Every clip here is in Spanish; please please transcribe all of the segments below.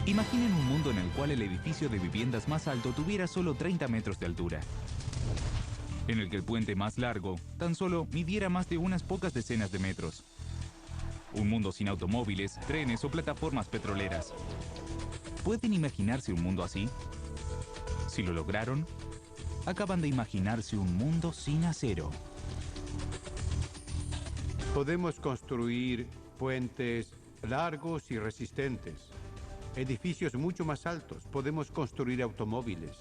Imaginen un mundo en el cual el edificio de viviendas más alto tuviera solo 30 metros de altura, en el que el puente más largo tan solo midiera más de unas pocas decenas de metros. Un mundo sin automóviles, trenes o plataformas petroleras. ¿Pueden imaginarse un mundo así? Si lo lograron, acaban de imaginarse un mundo sin acero. Podemos construir puentes largos y resistentes, edificios mucho más altos. Podemos construir automóviles.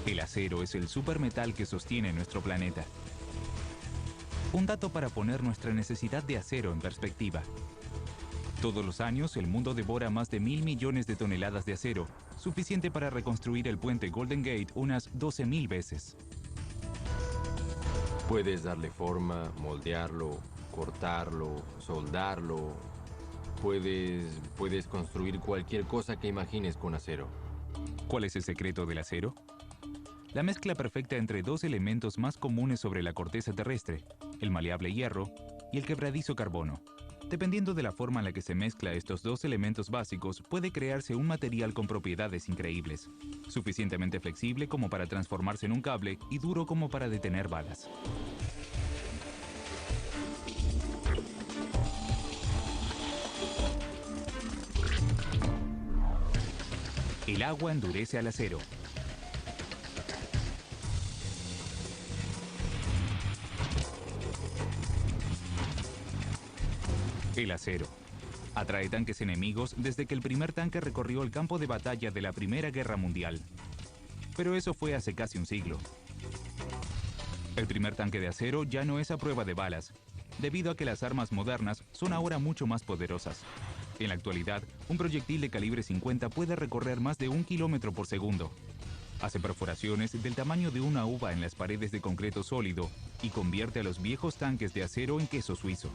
El acero es el supermetal que sostiene nuestro planeta. Un dato para poner nuestra necesidad de acero en perspectiva. Todos los años, el mundo devora más de 1.000 millones de toneladas de acero, suficiente para reconstruir el puente Golden Gate unas 12.000 veces. Puedes darle forma, moldearlo, cortarlo, soldarlo. Puedes construir cualquier cosa que imagines con acero. ¿Cuál es el secreto del acero? La mezcla perfecta entre dos elementos más comunes sobre la corteza terrestre, el maleable hierro y el quebradizo carbono. Dependiendo de la forma en la que se mezcla estos dos elementos básicos, puede crearse un material con propiedades increíbles, suficientemente flexible como para transformarse en un cable y duro como para detener balas. El agua endurece al acero. El acero atrae tanques enemigos desde que el primer tanque recorrió el campo de batalla de la Primera Guerra Mundial. Pero eso fue hace casi un siglo. El primer tanque de acero ya no es a prueba de balas, debido a que las armas modernas son ahora mucho más poderosas. En la actualidad, un proyectil de calibre 50 puede recorrer más de 1 kilómetro por segundo. Hace perforaciones del tamaño de una uva en las paredes de concreto sólido y convierte a los viejos tanques de acero en queso suizo.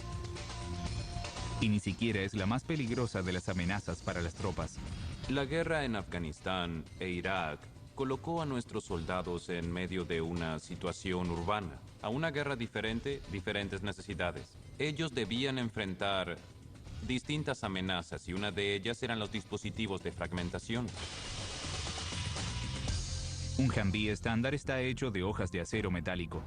Y ni siquiera es la más peligrosa de las amenazas para las tropas. La guerra en Afganistán e Irak colocó a nuestros soldados en medio de una situación urbana. A una guerra diferente, diferentes necesidades. Ellos debían enfrentar distintas amenazas y una de ellas eran los dispositivos de fragmentación. Un Humvee estándar está hecho de hojas de acero metálico.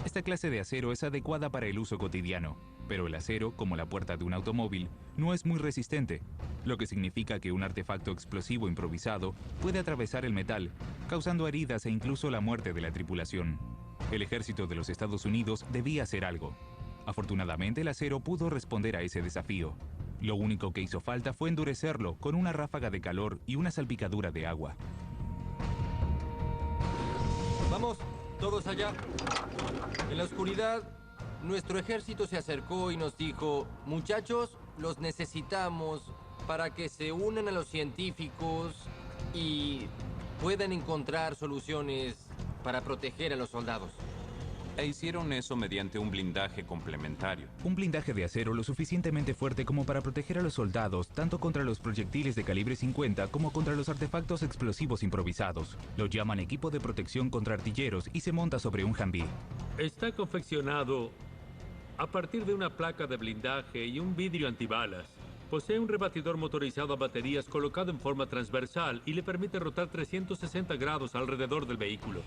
Esta clase de acero es adecuada para el uso cotidiano, pero el acero, como la puerta de un automóvil, no es muy resistente, lo que significa que un artefacto explosivo improvisado puede atravesar el metal, causando heridas e incluso la muerte de la tripulación. El ejército de los Estados Unidos debía hacer algo. Afortunadamente, el acero pudo responder a ese desafío. Lo único que hizo falta fue endurecerlo con una ráfaga de calor y una salpicadura de agua. ¡Vamos! ¡Todos allá! En la oscuridad, nuestro ejército se acercó y nos dijo: muchachos, los necesitamos para que se unan a los científicos y puedan encontrar soluciones para proteger a los soldados. E hicieron eso mediante un blindaje complementario. Un blindaje de acero lo suficientemente fuerte como para proteger a los soldados, tanto contra los proyectiles de calibre 50 como contra los artefactos explosivos improvisados. Lo llaman equipo de protección contra artilleros y se monta sobre un Humvee. Está confeccionado a partir de una placa de blindaje y un vidrio antibalas. Posee un rebatidor motorizado a baterías colocado en forma transversal y le permite rotar 360 grados alrededor del vehículo.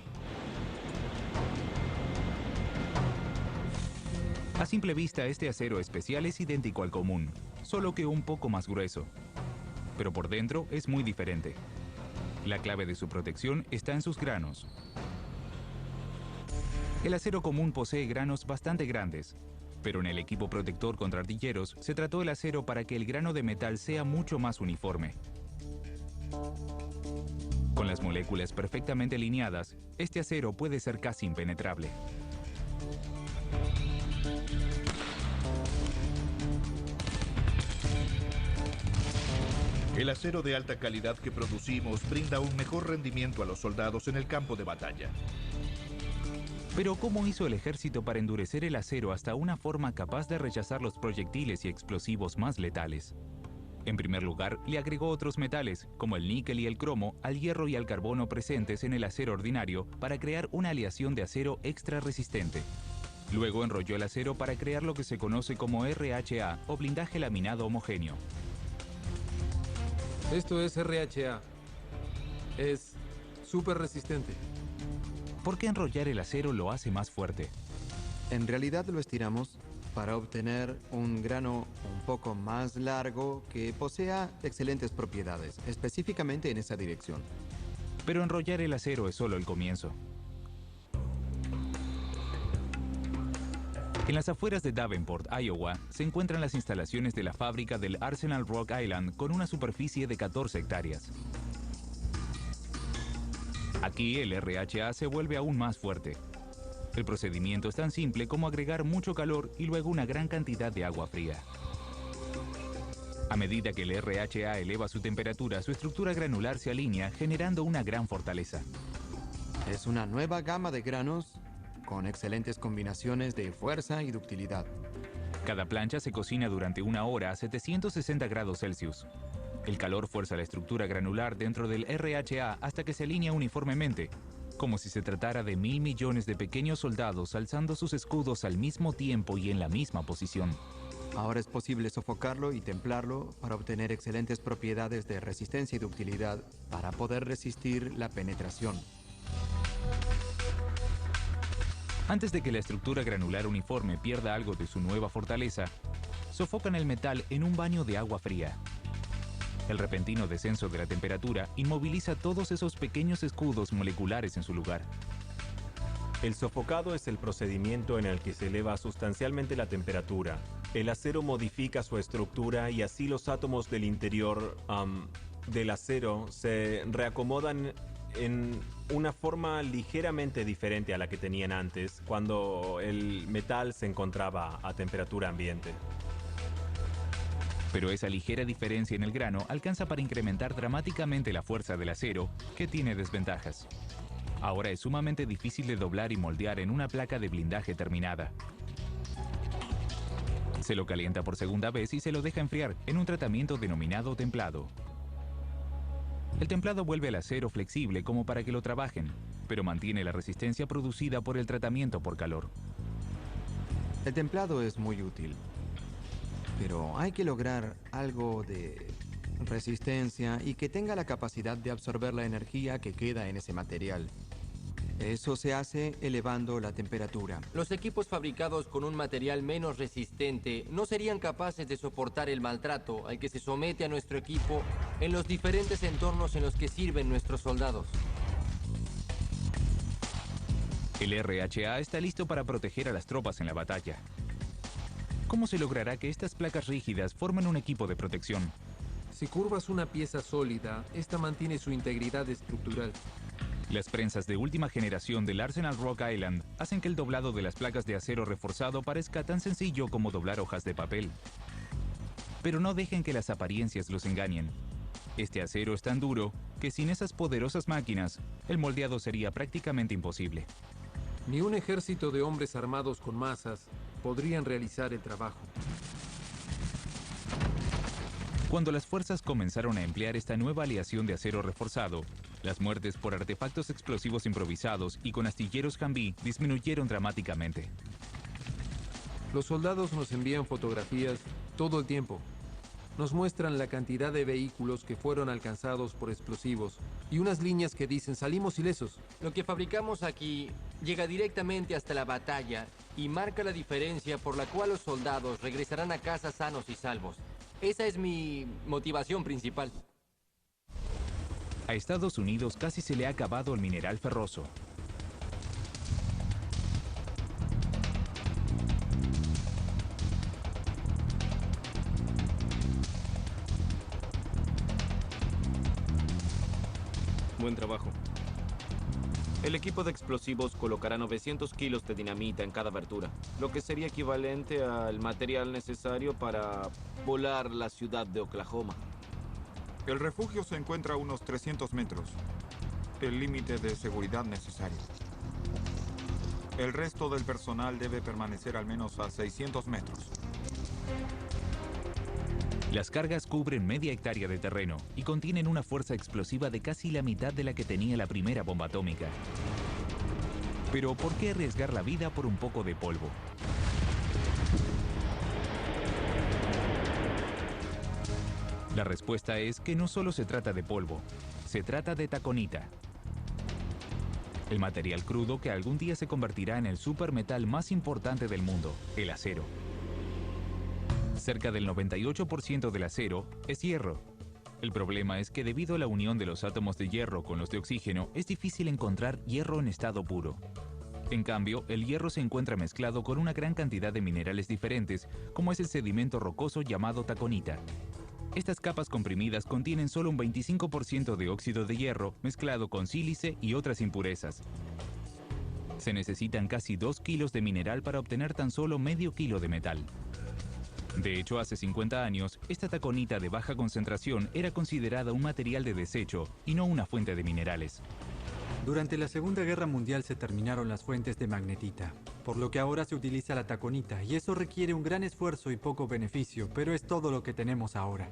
A simple vista, este acero especial es idéntico al común, solo que un poco más grueso. Pero por dentro es muy diferente. La clave de su protección está en sus granos. El acero común posee granos bastante grandes, pero en el equipo protector contra artilleros se trató el acero para que el grano de metal sea mucho más uniforme. Con las moléculas perfectamente alineadas, este acero puede ser casi impenetrable. El acero de alta calidad que producimos brinda un mejor rendimiento a los soldados en el campo de batalla. Pero ¿cómo hizo el ejército para endurecer el acero hasta una forma capaz de rechazar los proyectiles y explosivos más letales? En primer lugar, le agregó otros metales, como el níquel y el cromo, al hierro y al carbono presentes en el acero ordinario para crear una aleación de acero extra resistente. Luego enrolló el acero para crear lo que se conoce como RHA o blindaje laminado homogéneo. Esto es RHA. Es súper resistente. ¿Por qué enrollar el acero lo hace más fuerte? En realidad lo estiramos para obtener un grano un poco más largo que posea excelentes propiedades, específicamente en esa dirección. Pero enrollar el acero es solo el comienzo. En las afueras de Davenport, Iowa, se encuentran las instalaciones de la fábrica del Arsenal Rock Island con una superficie de 14 hectáreas. Aquí el RHA se vuelve aún más fuerte. El procedimiento es tan simple como agregar mucho calor y luego una gran cantidad de agua fría. A medida que el RHA eleva su temperatura, su estructura granular se alinea, generando una gran fortaleza. Es una nueva gama de granos con excelentes combinaciones de fuerza y ductilidad. Cada plancha se cocina durante 1 hora a 760 grados Celsius. El calor fuerza la estructura granular dentro del RHA hasta que se alinea uniformemente, como si se tratara de 1.000 millones de pequeños soldados alzando sus escudos al mismo tiempo y en la misma posición. Ahora es posible sofocarlo y templarlo para obtener excelentes propiedades de resistencia y ductilidad para poder resistir la penetración. Antes de que la estructura granular uniforme pierda algo de su nueva fortaleza, sofocan el metal en un baño de agua fría. El repentino descenso de la temperatura inmoviliza todos esos pequeños escudos moleculares en su lugar. El sofocado es el procedimiento en el que se eleva sustancialmente la temperatura. El acero modifica su estructura y así los átomos del interior del acero se reacomodan en una forma ligeramente diferente a la que tenían antes cuando el metal se encontraba a temperatura ambiente. Pero esa ligera diferencia en el grano alcanza para incrementar dramáticamente la fuerza del acero, que tiene desventajas. Ahora es sumamente difícil de doblar y moldear en una placa de blindaje terminada. Se lo calienta por segunda vez y se lo deja enfriar en un tratamiento denominado templado. El templado vuelve al acero flexible como para que lo trabajen, pero mantiene la resistencia producida por el tratamiento por calor. El templado es muy útil, pero hay que lograr algo de resistencia y que tenga la capacidad de absorber la energía que queda en ese material. Eso se hace elevando la temperatura. Los equipos fabricados con un material menos resistente no serían capaces de soportar el maltrato al que se somete a nuestro equipo en los diferentes entornos en los que sirven nuestros soldados. El RHA está listo para proteger a las tropas en la batalla. ¿Cómo se logrará que estas placas rígidas formen un equipo de protección? Si curvas una pieza sólida, esta mantiene su integridad estructural. Las prensas de última generación del Arsenal Rock Island hacen que el doblado de las placas de acero reforzado parezca tan sencillo como doblar hojas de papel. Pero no dejen que las apariencias los engañen. Este acero es tan duro que sin esas poderosas máquinas, el moldeado sería prácticamente imposible. Ni un ejército de hombres armados con masas podrían realizar el trabajo. Cuando las fuerzas comenzaron a emplear esta nueva aleación de acero reforzado, las muertes por artefactos explosivos improvisados y con astilleros Humvee disminuyeron dramáticamente. Los soldados nos envían fotografías todo el tiempo. Nos muestran la cantidad de vehículos que fueron alcanzados por explosivos y unas líneas que dicen salimos ilesos. Lo que fabricamos aquí llega directamente hasta la batalla y marca la diferencia por la cual los soldados regresarán a casa sanos y salvos. Esa es mi motivación principal. A Estados Unidos casi se le ha acabado el mineral ferroso. Buen trabajo. El equipo de explosivos colocará 900 kilos de dinamita en cada abertura, lo que sería equivalente al material necesario para volar la ciudad de Oklahoma. El refugio se encuentra a unos 300 metros, el límite de seguridad necesario. El resto del personal debe permanecer al menos a 600 metros. Las cargas cubren media hectárea de terreno y contienen una fuerza explosiva de casi la mitad de la que tenía la primera bomba atómica. Pero ¿por qué arriesgar la vida por un poco de polvo? La respuesta es que no solo se trata de polvo, se trata de taconita. El material crudo que algún día se convertirá en el supermetal más importante del mundo, el acero. Cerca del 98% del acero es hierro. El problema es que debido a la unión de los átomos de hierro con los de oxígeno, es difícil encontrar hierro en estado puro. En cambio, el hierro se encuentra mezclado con una gran cantidad de minerales diferentes, como es el sedimento rocoso llamado taconita. Estas capas comprimidas contienen solo un 25% de óxido de hierro mezclado con sílice y otras impurezas. Se necesitan casi 2 kilos de mineral para obtener tan solo medio kilo de metal. De hecho, hace 50 años, esta taconita de baja concentración era considerada un material de desecho y no una fuente de minerales. Durante la Segunda Guerra Mundial se terminaron las fuentes de magnetita, por lo que ahora se utiliza la taconita, y eso requiere un gran esfuerzo y poco beneficio, pero es todo lo que tenemos ahora.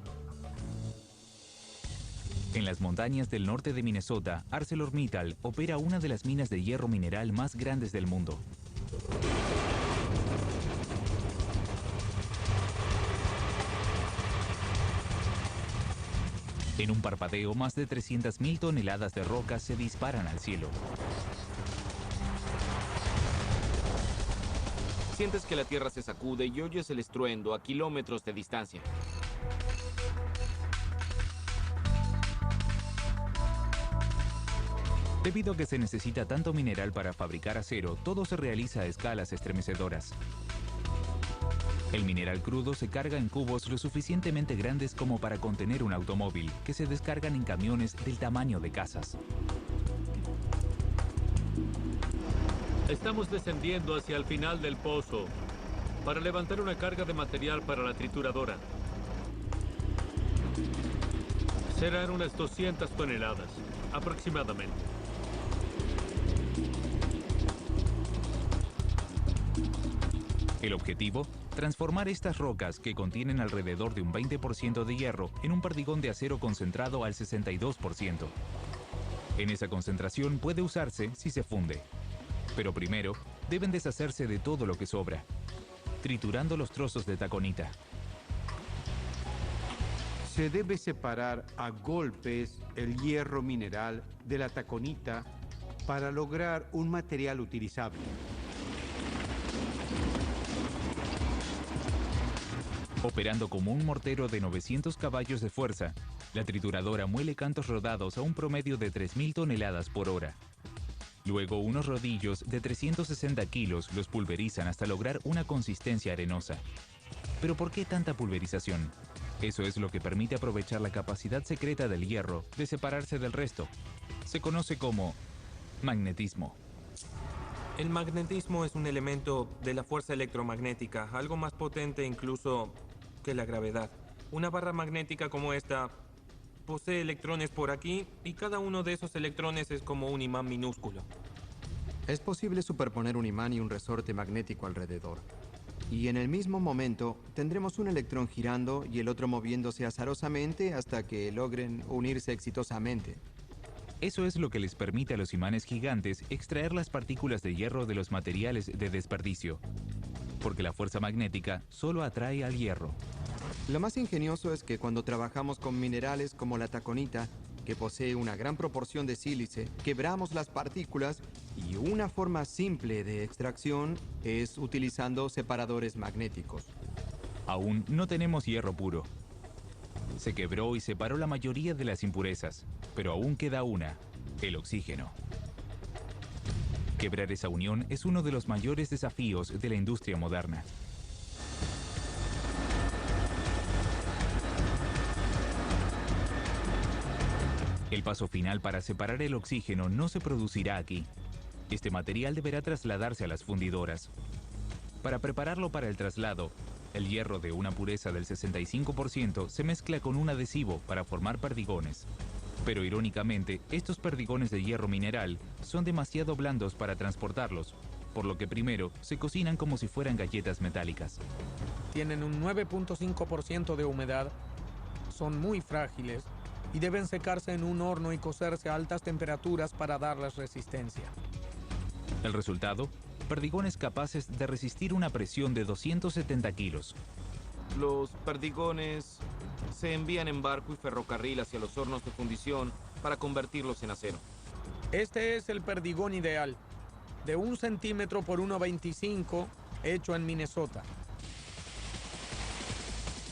En las montañas del norte de Minnesota, ArcelorMittal opera una de las minas de hierro mineral más grandes del mundo. En un parpadeo, más de 300.000 toneladas de rocas se disparan al cielo. Sientes que la tierra se sacude y oyes el estruendo a kilómetros de distancia. Debido a que se necesita tanto mineral para fabricar acero, todo se realiza a escalas estremecedoras. El mineral crudo se carga en cubos lo suficientemente grandes como para contener un automóvil, que se descargan en camiones del tamaño de casas. Estamos descendiendo hacia el final del pozo para levantar una carga de material para la trituradora. Serán unas 200 toneladas, aproximadamente. El objetivo: transformar estas rocas, que contienen alrededor de un 20% de hierro, en un perdigón de acero concentrado al 62%. En esa concentración puede usarse si se funde. Pero primero, deben deshacerse de todo lo que sobra, triturando los trozos de taconita. Se debe separar a golpes el hierro mineral de la taconita para lograr un material utilizable. Operando como un mortero de 900 caballos de fuerza, la trituradora muele cantos rodados a un promedio de 3.000 toneladas por hora. Luego, unos rodillos de 360 kilos los pulverizan hasta lograr una consistencia arenosa. ¿Pero por qué tanta pulverización? Eso es lo que permite aprovechar la capacidad secreta del hierro de separarse del resto. Se conoce como magnetismo. El magnetismo es un elemento de la fuerza electromagnética, algo más potente incluso que la gravedad. Una barra magnética como esta posee electrones por aquí y cada uno de esos electrones es como un imán minúsculo. Es posible superponer un imán y un resorte magnético alrededor. Y en el mismo momento tendremos un electrón girando y el otro moviéndose azarosamente hasta que logren unirse exitosamente. Eso es lo que les permite a los imanes gigantes extraer las partículas de hierro de los materiales de desperdicio, porque la fuerza magnética solo atrae al hierro. Lo más ingenioso es que cuando trabajamos con minerales como la taconita, que posee una gran proporción de sílice, quebramos las partículas y una forma simple de extracción es utilizando separadores magnéticos. Aún no tenemos hierro puro. Se quebró y separó la mayoría de las impurezas, pero aún queda una: el oxígeno. Quebrar esa unión es uno de los mayores desafíos de la industria moderna. El paso final para separar el oxígeno no se producirá aquí. Este material deberá trasladarse a las fundidoras. Para prepararlo para el traslado, el hierro de una pureza del 65% se mezcla con un adhesivo para formar perdigones. Pero irónicamente, estos perdigones de hierro mineral son demasiado blandos para transportarlos, por lo que primero se cocinan como si fueran galletas metálicas. Tienen un 9.5% de humedad, son muy frágiles y deben secarse en un horno y cocerse a altas temperaturas para darles resistencia. El resultado: perdigones capaces de resistir una presión de 270 kilos. Los perdigones se envían en barco y ferrocarril hacia los hornos de fundición para convertirlos en acero. Este es el perdigón ideal, de 1 centímetro por 1,25, hecho en Minnesota.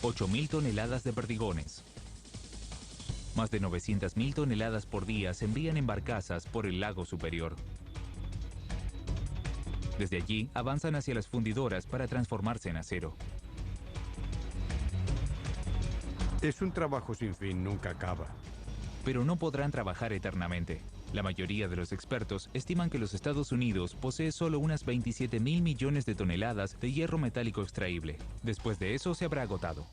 8.000 toneladas de perdigones. Más de 900.000 toneladas por día se envían en barcazas por el lago superior. Desde allí avanzan hacia las fundidoras para transformarse en acero. Es un trabajo sin fin, nunca acaba. Pero no podrán trabajar eternamente. La mayoría de los expertos estiman que los Estados Unidos posee solo unas 27.000 millones de toneladas de hierro metálico extraíble. Después de eso se habrá agotado.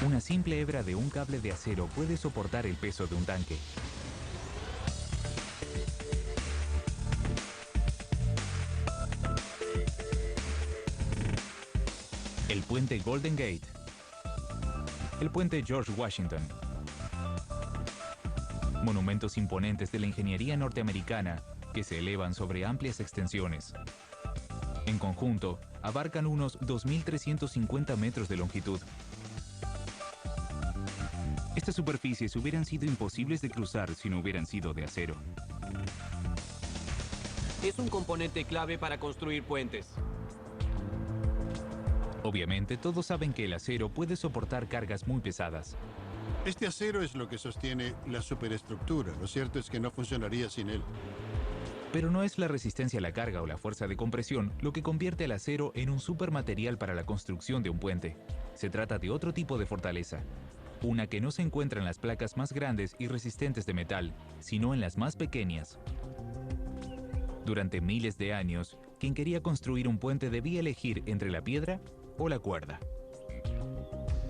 Una simple hebra de un cable de acero puede soportar el peso de un tanque. El puente Golden Gate. El puente George Washington. Monumentos imponentes de la ingeniería norteamericana que se elevan sobre amplias extensiones. En conjunto, abarcan unos 2.350 metros de longitud. Estas superficies hubieran sido imposibles de cruzar si no hubieran sido de acero. Es un componente clave para construir puentes. Obviamente, todos saben que el acero puede soportar cargas muy pesadas. Este acero es lo que sostiene la superestructura. Lo cierto es que no funcionaría sin él. Pero no es la resistencia a la carga o la fuerza de compresión lo que convierte el acero en un supermaterial para la construcción de un puente. Se trata de otro tipo de fortaleza. Una que no se encuentra en las placas más grandes y resistentes de metal, sino en las más pequeñas. Durante miles de años, quien quería construir un puente debía elegir entre la piedra o la cuerda.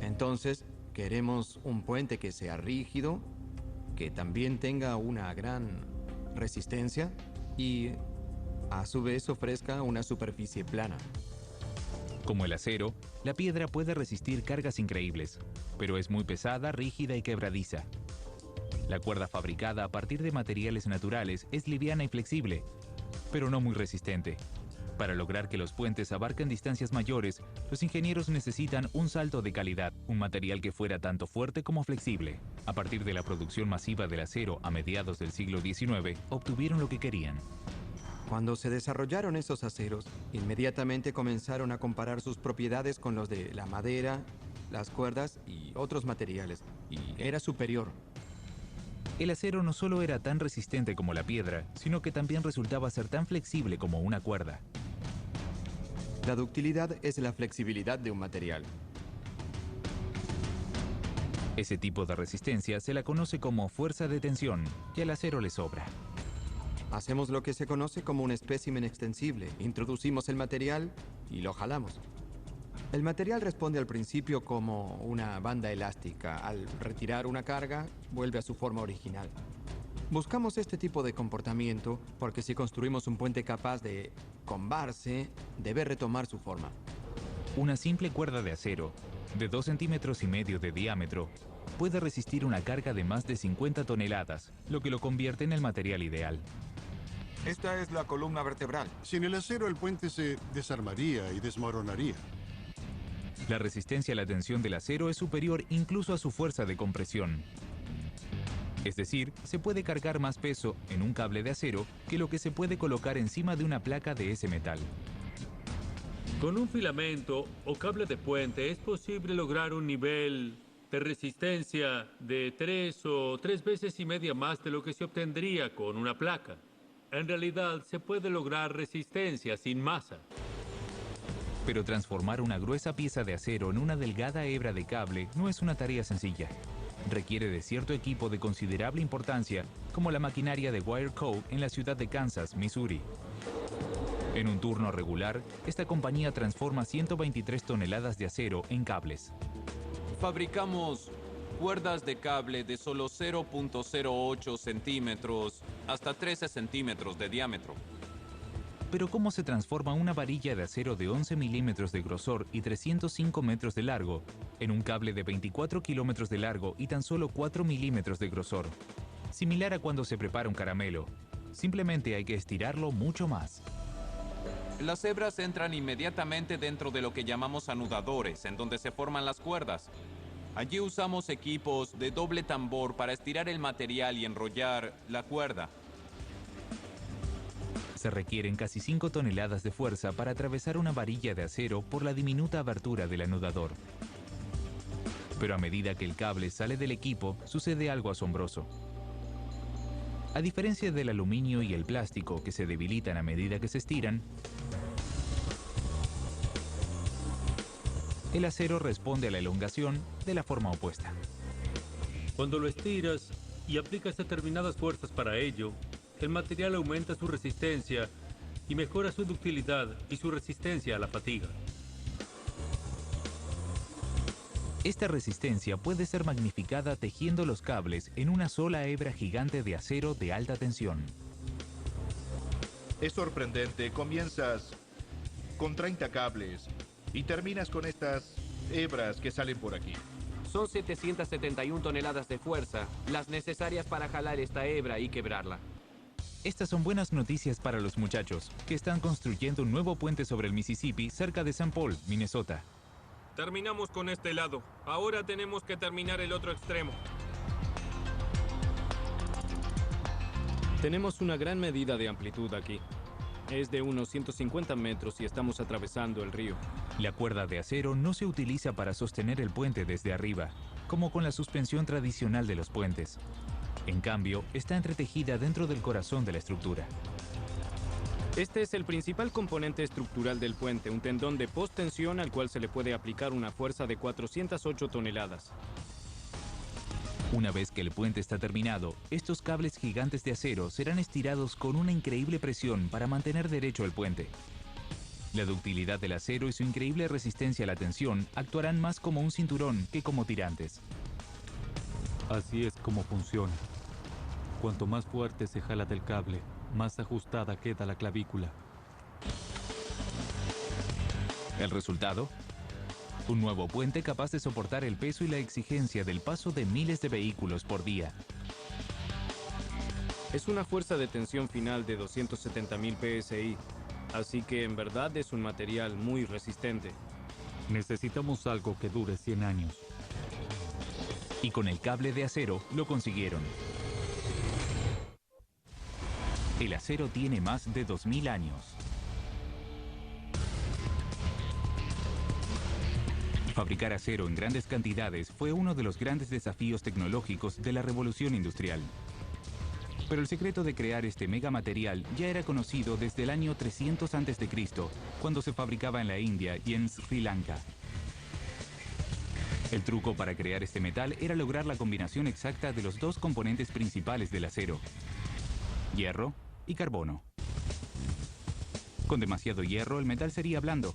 Entonces, queremos un puente que sea rígido, que también tenga una gran resistencia y a su vez ofrezca una superficie plana. Como el acero, la piedra puede resistir cargas increíbles, pero es muy pesada, rígida y quebradiza. La cuerda fabricada a partir de materiales naturales es liviana y flexible, pero no muy resistente. Para lograr que los puentes abarquen distancias mayores, los ingenieros necesitan un salto de calidad, un material que fuera tanto fuerte como flexible. A partir de la producción masiva del acero a mediados del siglo XIX, obtuvieron lo que querían. Cuando se desarrollaron esos aceros, inmediatamente comenzaron a comparar sus propiedades con los de la madera, las cuerdas y otros materiales, y era superior. El acero no solo era tan resistente como la piedra, sino que también resultaba ser tan flexible como una cuerda. La ductilidad es la flexibilidad de un material. Ese tipo de resistencia se la conoce como fuerza de tensión, y al acero le sobra. Hacemos lo que se conoce como un espécimen extensible. Introducimos el material y lo jalamos. El material responde al principio como una banda elástica. Al retirar una carga, vuelve a su forma original. Buscamos este tipo de comportamiento porque si construimos un puente capaz de combarse, debe retomar su forma. Una simple cuerda de acero, de 2,5 centímetros de diámetro, puede resistir una carga de más de 50 toneladas, lo que lo convierte en el material ideal. Esta es la columna vertebral. Sin el acero, el puente se desarmaría y desmoronaría. La resistencia a la tensión del acero es superior incluso a su fuerza de compresión. Es decir, se puede cargar más peso en un cable de acero que lo que se puede colocar encima de una placa de ese metal. Con un filamento o cable de puente es posible lograr un nivel de resistencia de 3 o 3 veces y media más de lo que se obtendría con una placa. En realidad, se puede lograr resistencia sin masa. Pero transformar una gruesa pieza de acero en una delgada hebra de cable no es una tarea sencilla. Requiere de cierto equipo de considerable importancia, como la maquinaria de Wire Co. en la ciudad de Kansas, Missouri. En un turno regular, esta compañía transforma 123 toneladas de acero en cables. Fabricamos cuerdas de cable de solo 0.08 centímetros hasta 13 centímetros de diámetro. Pero ¿cómo se transforma una varilla de acero de 11 milímetros de grosor y 305 metros de largo en un cable de 24 kilómetros de largo y tan solo 4 milímetros de grosor? Similar a cuando se prepara un caramelo. Simplemente hay que estirarlo mucho más. Las hebras entran inmediatamente dentro de lo que llamamos anudadores, en donde se forman las cuerdas. Allí usamos equipos de doble tambor para estirar el material y enrollar la cuerda. Se requieren casi 5 toneladas de fuerza para atravesar una varilla de acero por la diminuta abertura del anudador. Pero a medida que el cable sale del equipo, sucede algo asombroso. A diferencia del aluminio y el plástico, que se debilitan a medida que se estiran, el acero responde a la elongación de la forma opuesta. Cuando lo estiras y aplicas determinadas fuerzas para ello, el material aumenta su resistencia y mejora su ductilidad y su resistencia a la fatiga. Esta resistencia puede ser magnificada tejiendo los cables en una sola hebra gigante de acero de alta tensión. Es sorprendente, comienzas con 30 cables y terminas con estas hebras que salen por aquí. Son 771 toneladas de fuerza, las necesarias para jalar esta hebra y quebrarla. Estas son buenas noticias para los muchachos, que están construyendo un nuevo puente sobre el Mississippi cerca de St. Paul, Minnesota. Terminamos con este lado. Ahora tenemos que terminar el otro extremo. Tenemos una gran medida de amplitud aquí. Es de unos 150 metros y estamos atravesando el río. La cuerda de acero no se utiliza para sostener el puente desde arriba, como con la suspensión tradicional de los puentes. En cambio, está entretejida dentro del corazón de la estructura. Este es el principal componente estructural del puente, un tendón de post-tensión al cual se le puede aplicar una fuerza de 408 toneladas. Una vez que el puente está terminado, estos cables gigantes de acero serán estirados con una increíble presión para mantener derecho el puente. La ductilidad del acero y su increíble resistencia a la tensión actuarán más como un cinturón que como tirantes. Así es como funciona. Cuanto más fuerte se jala del cable, más ajustada queda la clavícula. ¿El resultado? Un nuevo puente capaz de soportar el peso y la exigencia del paso de miles de vehículos por día. Es una fuerza de tensión final de 270.000 PSI, así que en verdad es un material muy resistente. Necesitamos algo que dure 100 años. Y con el cable de acero lo consiguieron. El acero tiene más de 2000 años. Fabricar acero en grandes cantidades fue uno de los grandes desafíos tecnológicos de la revolución industrial. Pero el secreto de crear este megamaterial ya era conocido desde el año 300 a.C., cuando se fabricaba en la India y en Sri Lanka. El truco para crear este metal era lograr la combinación exacta de los dos componentes principales del acero: hierro y carbono. Con demasiado hierro, el metal sería blando.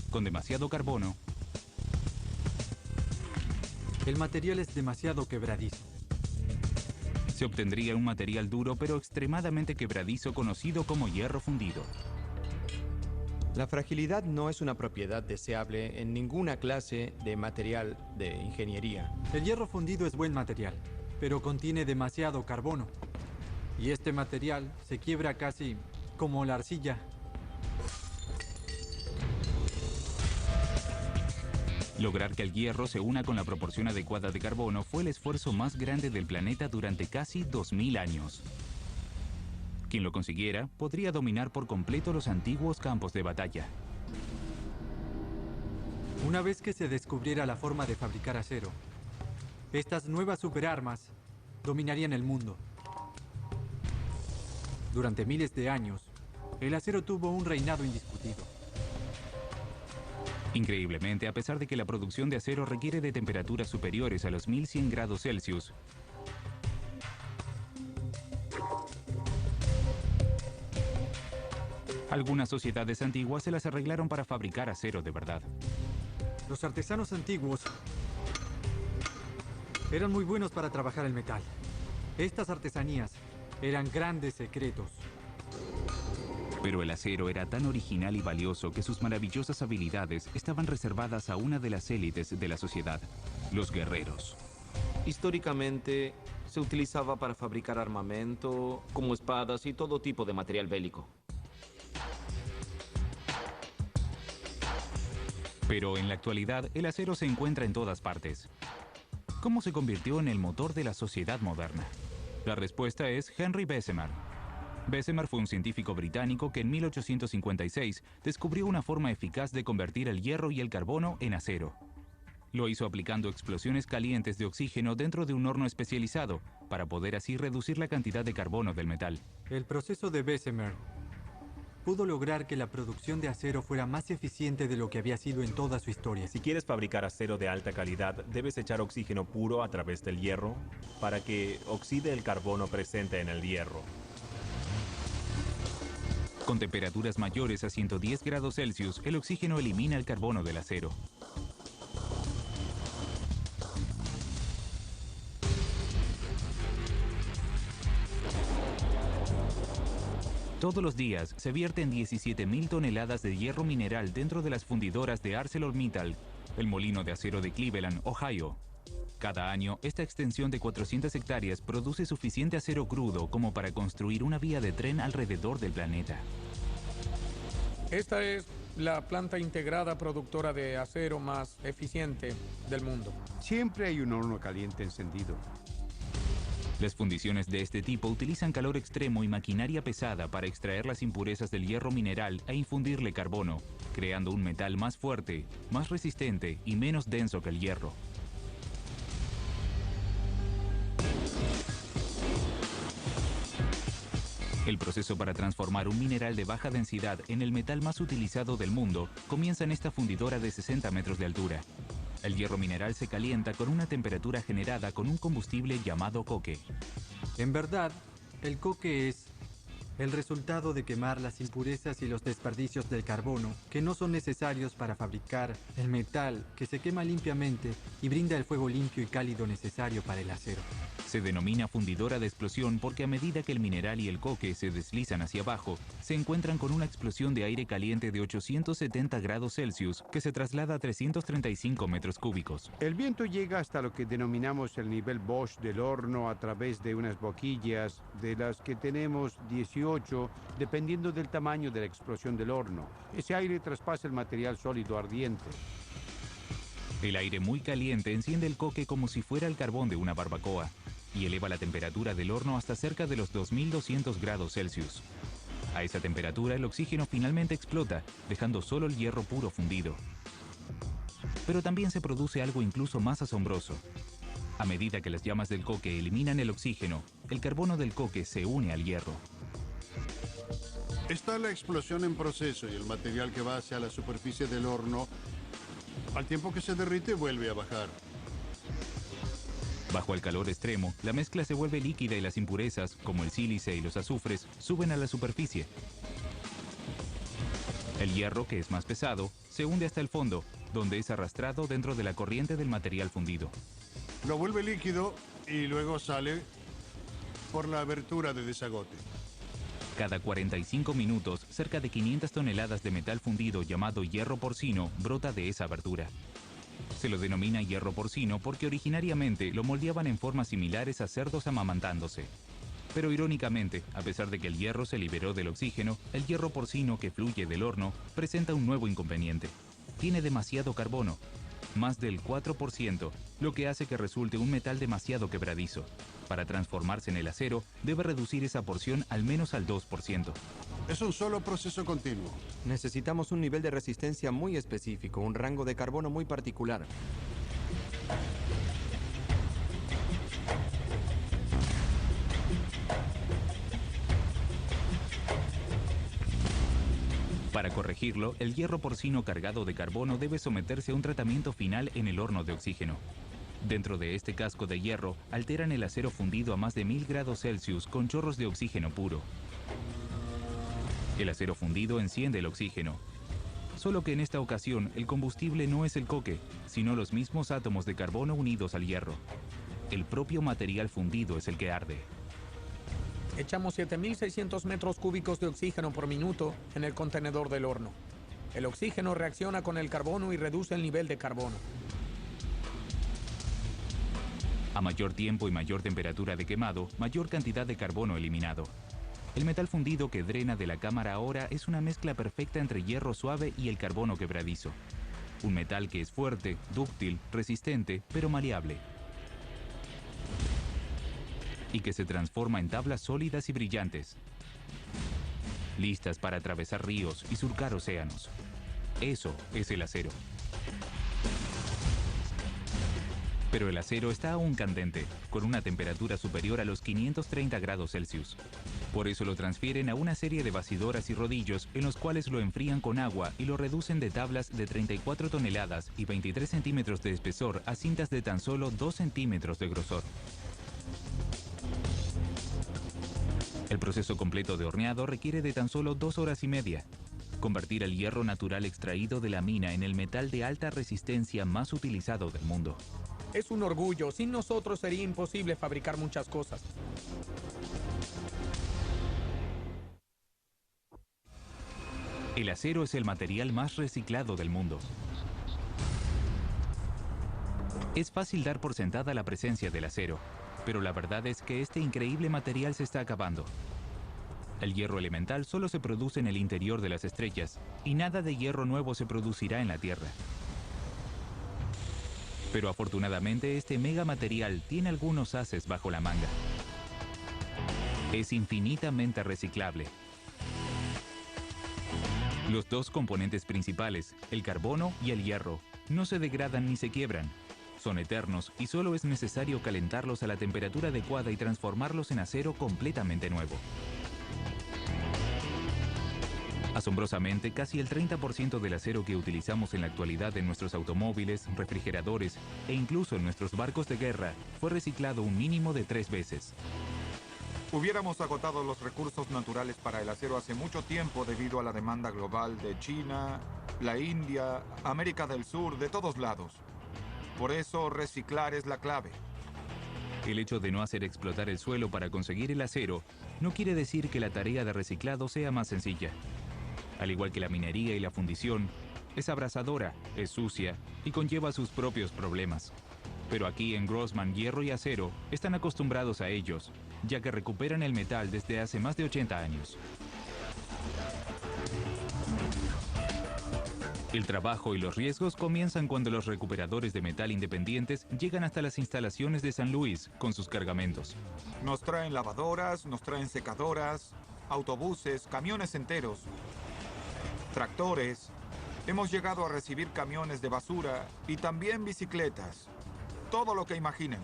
Con demasiado carbono, el material es demasiado quebradizo. se obtendría un material duro pero extremadamente quebradizo conocido como hierro fundido. La fragilidad no es una propiedad deseable en ninguna clase de material de ingeniería. El hierro fundido es buen material, pero contiene demasiado carbono. Y este material se quiebra casi como la arcilla. Lograr que el hierro se una con la proporción adecuada de carbono fue el esfuerzo más grande del planeta durante casi 2000 años. Quien lo consiguiera podría dominar por completo los antiguos campos de batalla. Una vez que se descubriera la forma de fabricar acero, estas nuevas superarmas dominarían el mundo. Durante miles de años, el acero tuvo un reinado indiscutido. Increíblemente, a pesar de que la producción de acero requiere de temperaturas superiores a los 1100 grados Celsius, algunas sociedades antiguas se las arreglaron para fabricar acero de verdad. Los artesanos antiguos eran muy buenos para trabajar el metal. Estas artesanías eran grandes secretos. Pero el acero era tan original y valioso que sus maravillosas habilidades estaban reservadas a una de las élites de la sociedad, los guerreros. Históricamente se utilizaba para fabricar armamento, como espadas y todo tipo de material bélico. Pero en la actualidad, el acero se encuentra en todas partes. ¿Cómo se convirtió en el motor de la sociedad moderna? La respuesta es Henry Bessemer. Bessemer fue un científico británico que en 1856 descubrió una forma eficaz de convertir el hierro y el carbono en acero. Lo hizo aplicando explosiones calientes de oxígeno dentro de un horno especializado, para poder así reducir la cantidad de carbono del metal. El proceso de Bessemer pudo lograr que la producción de acero fuera más eficiente de lo que había sido en toda su historia. Si quieres fabricar acero de alta calidad, debes echar oxígeno puro a través del hierro para que oxide el carbono presente en el hierro. Con temperaturas mayores a 110 grados Celsius, el oxígeno elimina el carbono del acero. Todos los días se vierten 17.000 toneladas de hierro mineral dentro de las fundidoras de ArcelorMittal, el molino de acero de Cleveland, Ohio. Cada año, esta extensión de 400 hectáreas produce suficiente acero crudo como para construir una vía de tren alrededor del planeta. Esta es la planta integrada productora de acero más eficiente del mundo. Siempre hay un horno caliente encendido. Las fundiciones de este tipo utilizan calor extremo y maquinaria pesada para extraer las impurezas del hierro mineral e infundirle carbono, creando un metal más fuerte, más resistente y menos denso que el hierro. El proceso para transformar un mineral de baja densidad en el metal más utilizado del mundo comienza en esta fundidora de 60 metros de altura. El hierro mineral se calienta con una temperatura generada con un combustible llamado coque. En verdad, el coque es el resultado de quemar las impurezas y los desperdicios del carbono que no son necesarios para fabricar el metal que se quema limpiamente y brinda el fuego limpio y cálido necesario para el acero. Se denomina fundidora de explosión porque a medida que el mineral y el coque se deslizan hacia abajo, se encuentran con una explosión de aire caliente de 870 grados Celsius que se traslada a 335 metros cúbicos. El viento llega hasta lo que denominamos el nivel Bosch del horno a través de unas boquillas, de las que tenemos 18, dependiendo del tamaño de la explosión del horno. Ese aire traspasa el material sólido ardiente. El aire muy caliente enciende el coque como si fuera el carbón de una barbacoa y eleva la temperatura del horno hasta cerca de los 2200 grados Celsius. A esa temperatura el oxígeno finalmente explota, dejando solo el hierro puro fundido. Pero también se produce algo incluso más asombroso. A medida que las llamas del coque eliminan el oxígeno, el carbono del coque se une al hierro. Está la explosión en proceso y el material que va hacia la superficie del horno, al tiempo que se derrite, vuelve a bajar. Bajo el calor extremo, la mezcla se vuelve líquida y las impurezas, como el sílice y los azufres, suben a la superficie. El hierro, que es más pesado, se hunde hasta el fondo, donde es arrastrado dentro de la corriente del material fundido. Lo vuelve líquido y luego sale por la abertura de desagote. Cada 45 minutos, cerca de 500 toneladas de metal fundido llamado hierro porcino brota de esa abertura. Se lo denomina hierro porcino porque originariamente lo moldeaban en formas similares a cerdos amamantándose. Pero irónicamente, a pesar de que el hierro se liberó del oxígeno, el hierro porcino que fluye del horno presenta un nuevo inconveniente. Tiene demasiado carbono, más del 4%, lo que hace que resulte un metal demasiado quebradizo. Para transformarse en el acero, debe reducir esa porción al menos al 2%. Es un solo proceso continuo. Necesitamos un nivel de resistencia muy específico, un rango de carbono muy particular. Para corregirlo, el hierro porcino cargado de carbono debe someterse a un tratamiento final en el horno de oxígeno. Dentro de este casco de hierro, alteran el acero fundido a más de 1000 grados Celsius con chorros de oxígeno puro. El acero fundido enciende el oxígeno. Solo que en esta ocasión, el combustible no es el coque, sino los mismos átomos de carbono unidos al hierro. El propio material fundido es el que arde. Echamos 7.600 metros cúbicos de oxígeno por minuto en el contenedor del horno. El oxígeno reacciona con el carbono y reduce el nivel de carbono. A mayor tiempo y mayor temperatura de quemado, mayor cantidad de carbono eliminado. El metal fundido que drena de la cámara ahora es una mezcla perfecta entre hierro suave y el carbono quebradizo. un metal que es fuerte, dúctil, resistente, pero maleable. Y que se transforma en tablas sólidas y brillantes, listas para atravesar ríos y surcar océanos. Eso es el acero. Pero el acero está aún candente, con una temperatura superior a los 530 grados Celsius. Por eso lo transfieren a una serie de basidoras y rodillos en los cuales lo enfrían con agua y lo reducen de tablas de 34 toneladas y 23 centímetros de espesor a cintas de tan solo 2 centímetros de grosor. El proceso completo de horneado requiere de tan solo 2 horas y media. Convertir el hierro natural extraído de la mina en el metal de alta resistencia más utilizado del mundo. Es un orgullo. Sin nosotros sería imposible fabricar muchas cosas. El acero es el material más reciclado del mundo. Es fácil dar por sentada la presencia del acero, pero la verdad es que este increíble material se está acabando. El hierro elemental solo se produce en el interior de las estrellas, y nada de hierro nuevo se producirá en la Tierra. Pero afortunadamente este megamaterial tiene algunos ases bajo la manga. Es infinitamente reciclable. Los dos componentes principales, el carbono y el hierro, no se degradan ni se quiebran. Son eternos y solo es necesario calentarlos a la temperatura adecuada y transformarlos en acero completamente nuevo. Asombrosamente, casi el 30% del acero que utilizamos en la actualidad en nuestros automóviles, refrigeradores e incluso en nuestros barcos de guerra fue reciclado un mínimo de 3 veces. Hubiéramos agotado los recursos naturales para el acero hace mucho tiempo debido a la demanda global de China, la India, América del Sur, de todos lados. Por eso, reciclar es la clave. El hecho de no hacer explotar el suelo para conseguir el acero no quiere decir que la tarea de reciclado sea más sencilla. Al igual que la minería y la fundición, es abrasadora, es sucia y conlleva sus propios problemas. Pero aquí en Grossman Hierro y Acero están acostumbrados a ellos, ya que recuperan el metal desde hace más de 80 años. El trabajo y los riesgos comienzan cuando los recuperadores de metal independientes llegan hasta las instalaciones de San Luis con sus cargamentos. Nos traen lavadoras, nos traen secadoras, autobuses, camiones enteros, tractores. Hemos llegado a recibir camiones de basura y también bicicletas. Todo lo que imaginen.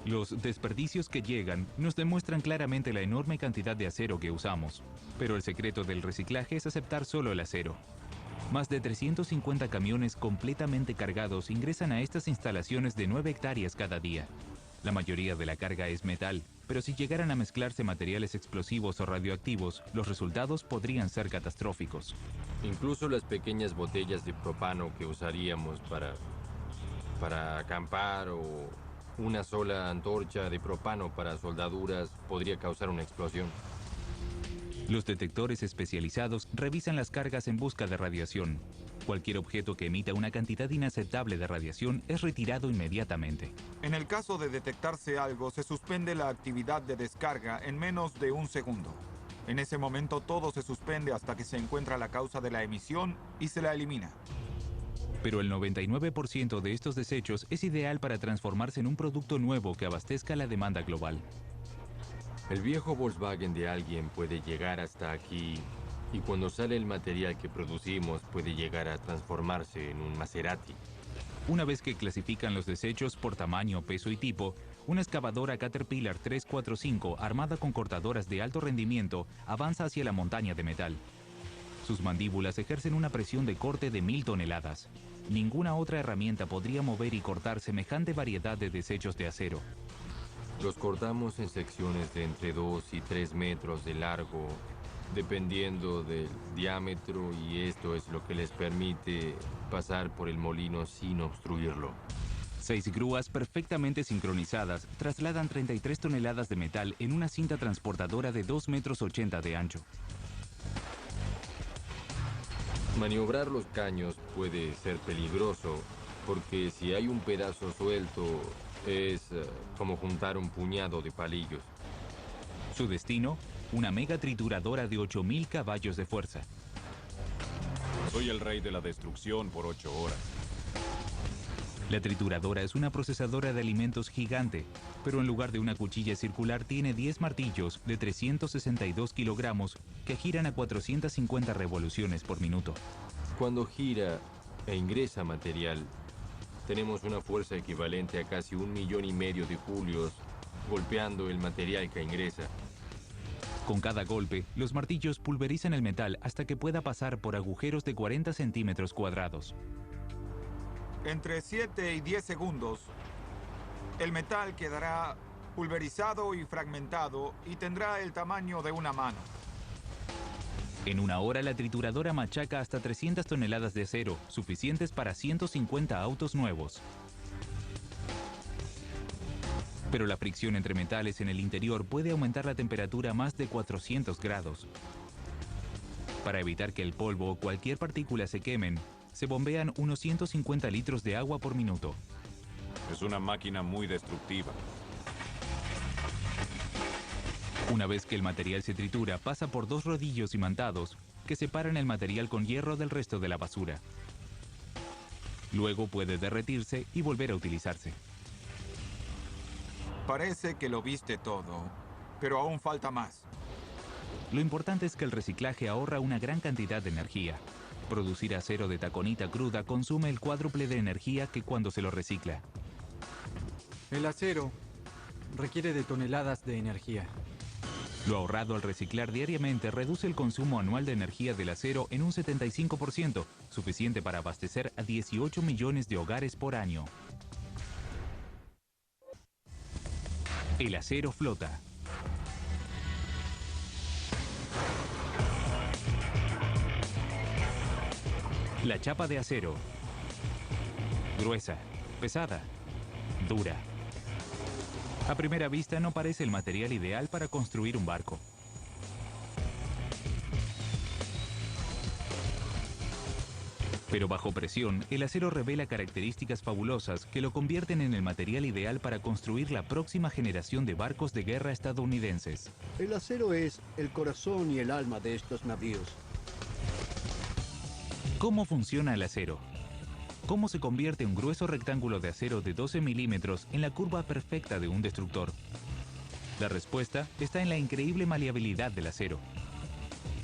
Los desperdicios que llegan nos demuestran claramente la enorme cantidad de acero que usamos. Pero el secreto del reciclaje es aceptar solo el acero. Más de 350 camiones completamente cargados ingresan a estas instalaciones de 9 hectáreas cada día. La mayoría de la carga es metal, pero si llegaran a mezclarse materiales explosivos o radioactivos, los resultados podrían ser catastróficos. Incluso las pequeñas botellas de propano que usaríamos para acampar o una sola antorcha de propano para soldaduras podría causar una explosión. Los detectores especializados revisan las cargas en busca de radiación. Cualquier objeto que emita una cantidad inaceptable de radiación es retirado inmediatamente. En el caso de detectarse algo, se suspende la actividad de descarga en menos de 1 segundo. En ese momento todo se suspende hasta que se encuentra la causa de la emisión y se la elimina. Pero el 99% de estos desechos es ideal para transformarse en un producto nuevo que abastezca la demanda global. El viejo Volkswagen de alguien puede llegar hasta aquí y cuando sale el material que producimos puede llegar a transformarse en un Maserati. Una vez que clasifican los desechos por tamaño, peso y tipo, una excavadora Caterpillar 345 armada con cortadoras de alto rendimiento avanza hacia la montaña de metal. Sus mandíbulas ejercen una presión de corte de 1000 toneladas. Ninguna otra herramienta podría mover y cortar semejante variedad de desechos de acero. Los cortamos en secciones de entre 2 y 3 metros de largo, dependiendo del diámetro, y esto es lo que les permite pasar por el molino sin obstruirlo. 6 grúas perfectamente sincronizadas trasladan 33 toneladas de metal en una cinta transportadora de 2,80 metros de ancho. Maniobrar los caños puede ser peligroso, porque si hay un pedazo suelto, es como juntar un puñado de palillos. Su destino, una mega trituradora de 8000 caballos de fuerza. Soy el rey de la destrucción por 8 horas. La trituradora es una procesadora de alimentos gigante, pero en lugar de una cuchilla circular tiene 10 martillos de 362 kilogramos que giran a 450 revoluciones por minuto. Cuando gira e ingresa material, tenemos una fuerza equivalente a casi 1,5 millones de julios golpeando el material que ingresa. Con cada golpe, los martillos pulverizan el metal hasta que pueda pasar por agujeros de 40 centímetros cuadrados. Entre 7 y 10 segundos, el metal quedará pulverizado y fragmentado y tendrá el tamaño de una mano. En una hora, la trituradora machaca hasta 300 toneladas de acero, suficientes para 150 autos nuevos. Pero la fricción entre metales en el interior puede aumentar la temperatura a más de 400 grados. Para evitar que el polvo o cualquier partícula se quemen, se bombean unos 150 litros de agua por minuto. Es una máquina muy destructiva. Una vez que el material se tritura, pasa por 2 rodillos imantados que separan el material con hierro del resto de la basura. Luego puede derretirse y volver a utilizarse. Parece que lo viste todo, pero aún falta más. Lo importante es que el reciclaje ahorra una gran cantidad de energía. Producir acero de taconita cruda consume el cuádruple de energía que cuando se lo recicla. El acero requiere de toneladas de energía. Lo ahorrado al reciclar diariamente reduce el consumo anual de energía del acero en un 75%, suficiente para abastecer a 18 millones de hogares por año. El acero flota. La chapa de acero. Gruesa, pesada, dura. A primera vista no parece el material ideal para construir un barco. Pero bajo presión, el acero revela características fabulosas que lo convierten en el material ideal para construir la próxima generación de barcos de guerra estadounidenses. El acero es el corazón y el alma de estos navíos. ¿Cómo funciona el acero? ¿Cómo se convierte un grueso rectángulo de acero de 12 milímetros en la curva perfecta de un destructor? La respuesta está en la increíble maleabilidad del acero.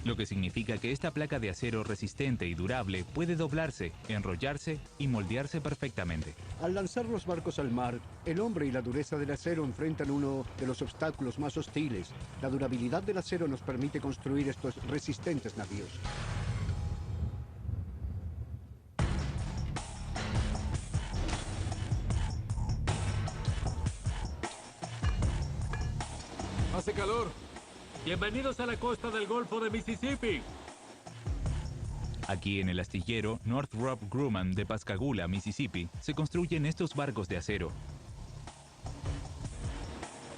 Lo que significa que esta placa de acero resistente y durable puede doblarse, enrollarse y moldearse perfectamente. Al lanzar los barcos al mar, el hombre y la dureza del acero enfrentan uno de los obstáculos más hostiles. La durabilidad del acero nos permite construir estos resistentes navíos. Hace calor. Bienvenidos a la costa del Golfo de Mississippi. Aquí en el astillero Northrop Grumman de Pascagoula, Mississippi, se construyen estos barcos de acero.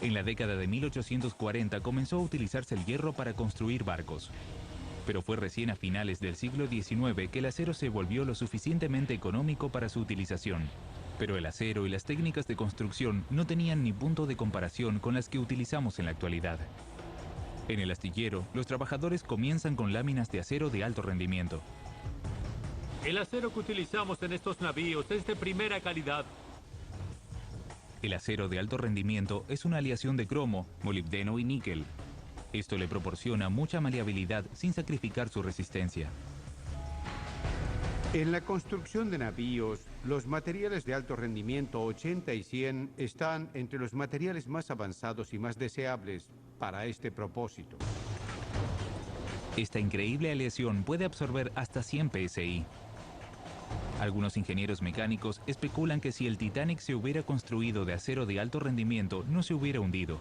En la década de 1840 comenzó a utilizarse el hierro para construir barcos. Pero fue recién a finales del siglo XIX que el acero se volvió lo suficientemente económico para su utilización. Pero el acero y las técnicas de construcción no tenían ni punto de comparación con las que utilizamos en la actualidad. En el astillero, los trabajadores comienzan con láminas de acero de alto rendimiento. El acero que utilizamos en estos navíos es de primera calidad. El acero de alto rendimiento es una aleación de cromo, molibdeno y níquel. Esto le proporciona mucha maleabilidad sin sacrificar su resistencia. En la construcción de navíos, los materiales de alto rendimiento 80 y 100 están entre los materiales más avanzados y más deseables para este propósito. Esta increíble aleación puede absorber hasta 100 psi. Algunos ingenieros mecánicos especulan que si el Titanic se hubiera construido de acero de alto rendimiento, no se hubiera hundido.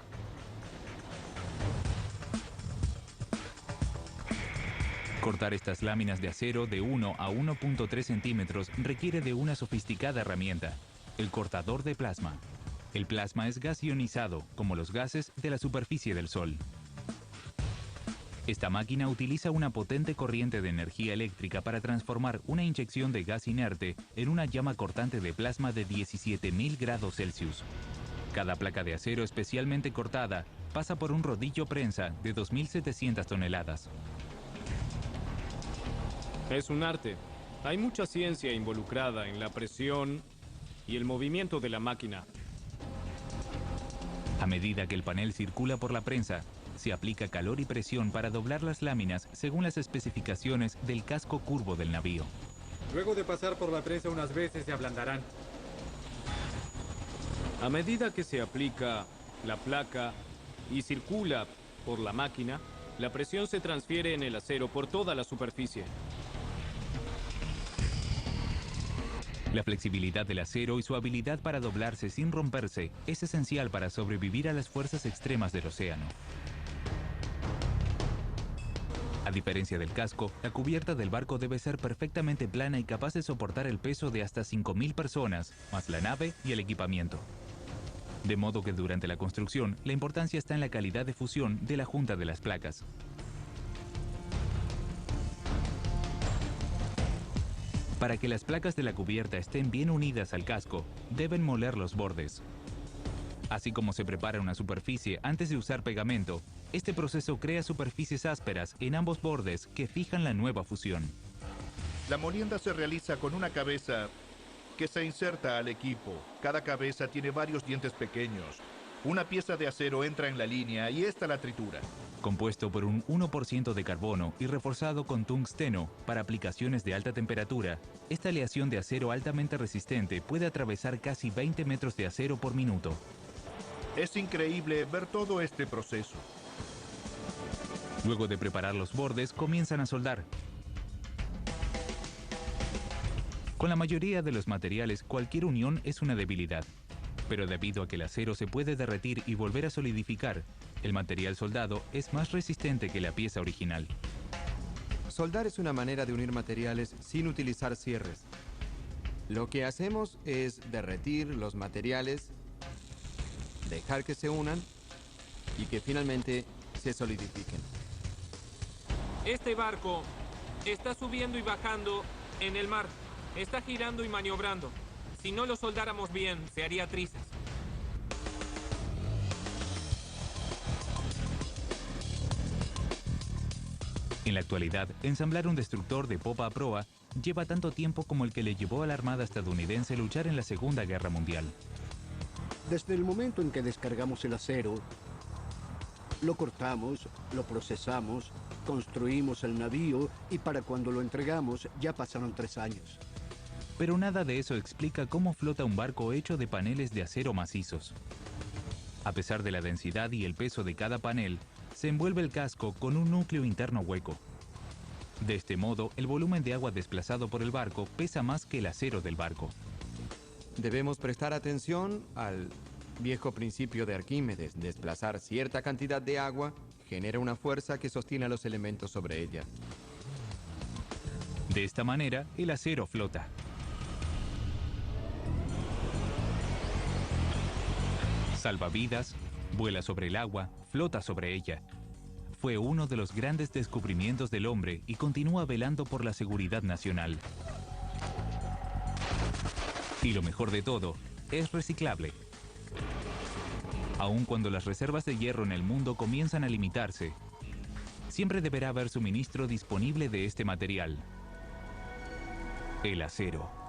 Cortar estas láminas de acero de 1 a 1.3 centímetros requiere de una sofisticada herramienta, el cortador de plasma. El plasma es gas ionizado, como los gases de la superficie del Sol. Esta máquina utiliza una potente corriente de energía eléctrica para transformar una inyección de gas inerte en una llama cortante de plasma de 17.000 grados Celsius. Cada placa de acero especialmente cortada pasa por un rodillo prensa de 2.700 toneladas. Es un arte. Hay mucha ciencia involucrada en la presión y el movimiento de la máquina. A medida que el panel circula por la prensa, se aplica calor y presión para doblar las láminas según las especificaciones del casco curvo del navío. Luego de pasar por la prensa unas veces se ablandarán. A medida que se aplica la placa y circula por la máquina, la presión se transfiere en el acero por toda la superficie. La flexibilidad del acero y su habilidad para doblarse sin romperse es esencial para sobrevivir a las fuerzas extremas del océano. A diferencia del casco, la cubierta del barco debe ser perfectamente plana y capaz de soportar el peso de hasta 5.000 personas, más la nave y el equipamiento. De modo que durante la construcción, la importancia está en la calidad de fusión de la junta de las placas. Para que las placas de la cubierta estén bien unidas al casco, deben moler los bordes. Así como se prepara una superficie antes de usar pegamento, este proceso crea superficies ásperas en ambos bordes que fijan la nueva fusión. La molienda se realiza con una cabeza que se inserta al equipo. Cada cabeza tiene varios dientes pequeños. Una pieza de acero entra en la línea y esta la tritura. Compuesto por un 1% de carbono y reforzado con tungsteno para aplicaciones de alta temperatura, esta aleación de acero altamente resistente puede atravesar casi 20 metros de acero por minuto. Es increíble ver todo este proceso. Luego de preparar los bordes, comienzan a soldar. Con la mayoría de los materiales, cualquier unión es una debilidad. Pero debido a que el acero se puede derretir y volver a solidificar, el material soldado es más resistente que la pieza original. Soldar es una manera de unir materiales sin utilizar cierres. Lo que hacemos es derretir los materiales, dejar que se unan y que finalmente se solidifiquen. Este barco está subiendo y bajando en el mar. Está girando y maniobrando. Si no lo soldáramos bien, se haría trizas. En la actualidad, ensamblar un destructor de popa a proa lleva tanto tiempo como el que le llevó a la Armada estadounidense luchar en la Segunda Guerra Mundial. Desde el momento en que descargamos el acero, lo cortamos, lo procesamos, construimos el navío y para cuando lo entregamos ya pasaron 3 años. Pero nada de eso explica cómo flota un barco hecho de paneles de acero macizos. A pesar de la densidad y el peso de cada panel, se envuelve el casco con un núcleo interno hueco. De este modo, el volumen de agua desplazado por el barco pesa más que el acero del barco. Debemos prestar atención al viejo principio de Arquímedes. Desplazar cierta cantidad de agua genera una fuerza que sostiene a los elementos sobre ella. De esta manera, el acero flota. Salva vidas, vuela sobre el agua, flota sobre ella. Fue uno de los grandes descubrimientos del hombre y continúa velando por la seguridad nacional. Y lo mejor de todo, es reciclable. Aun cuando las reservas de hierro en el mundo comienzan a limitarse, siempre deberá haber suministro disponible de este material: el acero.